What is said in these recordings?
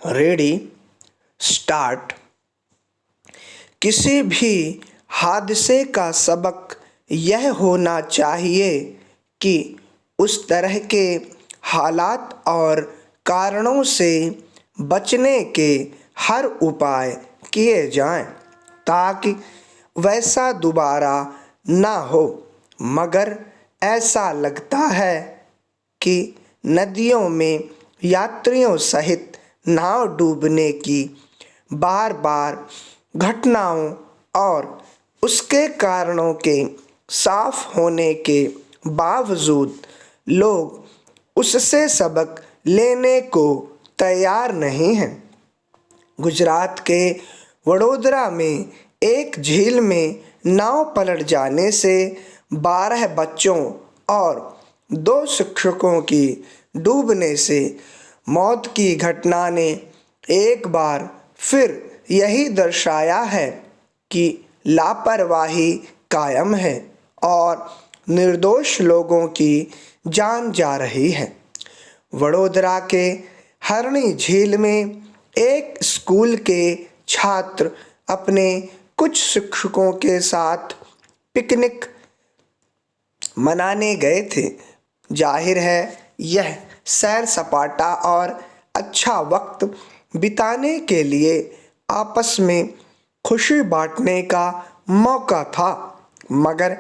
Ready, start. किसी भी हादसे का सबक यह होना चाहिए कि उस तरह के हालात और कारणों से बचने के हर उपाय किए जाएं ताकि वैसा दोबारा ना हो। मगर ऐसा लगता है कि नदियों में यात्रियों सहित नाव डूबने की बार बार घटनाओं और उसके कारणों के साफ होने के बावजूद लोग उससे सबक लेने को तैयार नहीं हैं। गुजरात के वडोदरा में एक झील में नाव पलट जाने से 12 बच्चों और 2 शिक्षकों की डूबने से मौत की घटना ने एक बार फिर यही दर्शाया है कि लापरवाही कायम है और निर्दोष लोगों की जान जा रही है। वडोदरा के हरणी झील में एक स्कूल के छात्र अपने कुछ शिक्षकों के साथ पिकनिक मनाने गए थे। जाहिर है यह सैर सपाटा और अच्छा वक्त बिताने के लिए आपस में खुशी बांटने का मौका था, मगर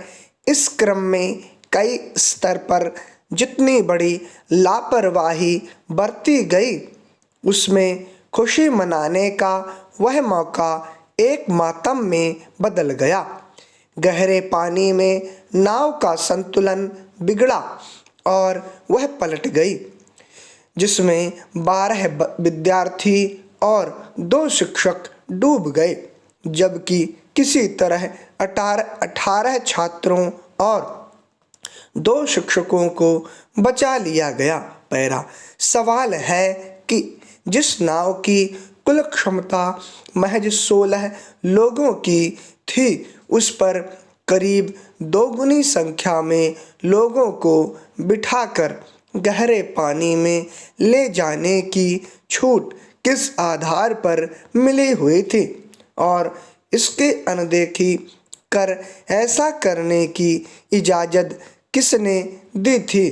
इस क्रम में कई स्तर पर जितनी बड़ी लापरवाही बरती गई, उसमें खुशी मनाने का वह मौका एक मातम में बदल गया। गहरे पानी में नाव का संतुलन बिगड़ा और वह पलट गई, जिसमें 12 विद्यार्थी और 2 शिक्षक डूब गए, जबकि किसी तरह 18 छात्रों और 2 शिक्षकों को बचा लिया गया। पहला सवाल है कि जिस नाव की कुल क्षमता महज 16 लोगों की थी, उस पर करीब दोगुनी संख्या में लोगों को बिठाकर गहरे पानी में ले जाने की छूट किस आधार पर मिली हुई थी और इसकी अनदेखी कर ऐसा करने की इजाज़त किसने दी थी।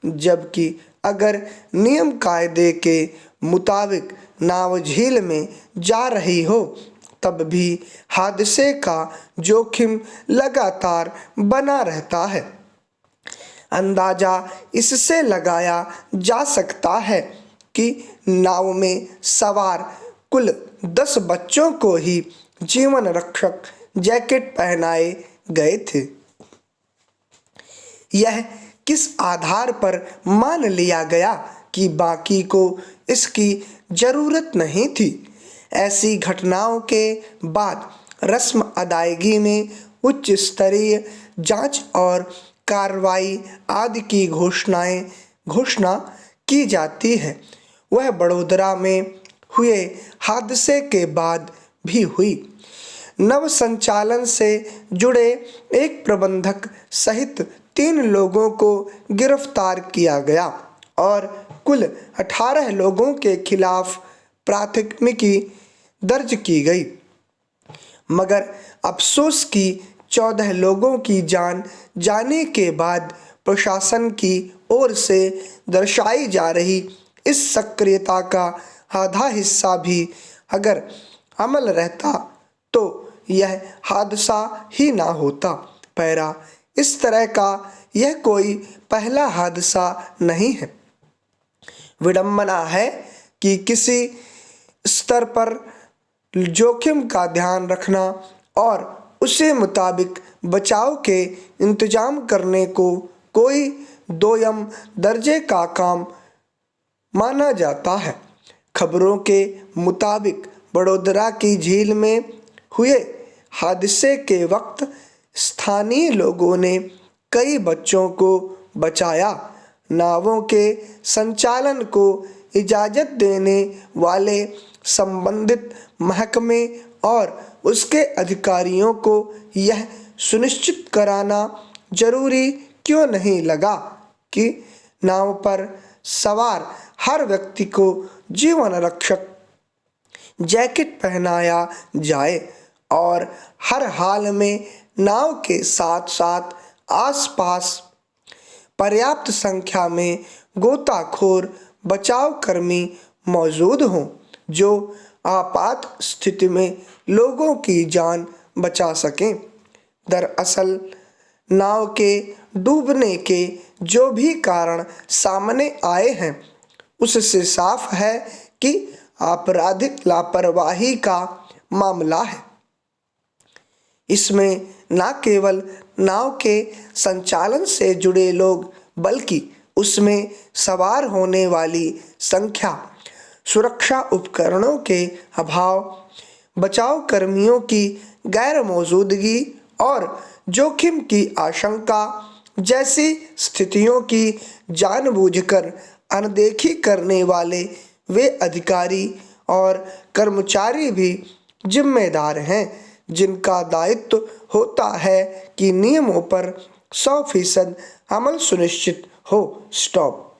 जबकि अगर नियम कायदे के मुताबिक नाव झील में जा रही हो, तब भी हादसे का जोखिम लगातार बना रहता है। अंदाजा इससे लगाया जा सकता है कि नाव में सवार कुल 10 बच्चों को ही जीवन रक्षक जैकेट पहनाए गए थे। यह किस आधार पर मान लिया गया कि बाकी को इसकी ज़रूरत नहीं थी। ऐसी घटनाओं के बाद रस्म अदायगी में उच्च स्तरीय जांच और कार्रवाई आदि की घोषणा की जाती है। वह बड़ोदरा में हुए हादसे के बाद भी हुई। नव संचालन से जुड़े एक प्रबंधक सहित 3 लोगों को गिरफ्तार किया गया और कुल 18 लोगों के खिलाफ प्राथमिकी दर्ज की गई, मगर अफसोस की 14 लोगों की जान जाने के बाद प्रशासन की ओर से दर्शाई जा रही इस सक्रियता का आधा हिस्सा भी अगर अमल रहता तो यह हादसा ही ना होता। पैरा इस तरह का यह कोई पहला हादसा नहीं है। विडंबना है कि किसी स्तर पर जोखिम का ध्यान रखना और उसी मुताबिक बचाव के इंतजाम करने को कोई दोयम दर्जे का काम माना जाता है। खबरों के मुताबिक बड़ोदरा की झील में हुए हादसे के वक्त स्थानीय लोगों ने कई बच्चों को बचाया। नावों के संचालन को इजाज़त देने वाले संबंधित महकमे और उसके अधिकारियों को यह सुनिश्चित कराना जरूरी क्यों नहीं लगा कि नाव पर सवार हर व्यक्ति को जीवन रक्षक जैकेट पहनाया जाए और हर हाल में नाव के साथ साथ आसपास पर्याप्त संख्या में गोताखोर बचाव कर्मी मौजूद हों जो आपात स्थिति में लोगों की जान बचा सकें। दरअसल नाव के डूबने के जो भी कारण सामने आए हैं उससे साफ है कि आपराधिक लापरवाही का मामला है। इसमें न केवल नाव के संचालन से जुड़े लोग बल्कि उसमें सवार होने वाली संख्या, सुरक्षा उपकरणों के अभाव, बचाव कर्मियों की गैर मौजूदगी और जोखिम की आशंका जैसी स्थितियों की जानबूझकर अनदेखी करने वाले वे अधिकारी और कर्मचारी भी जिम्मेदार हैं जिनका दायित्व होता है कि नियमों पर 100% अमल सुनिश्चित हो। स्टॉप।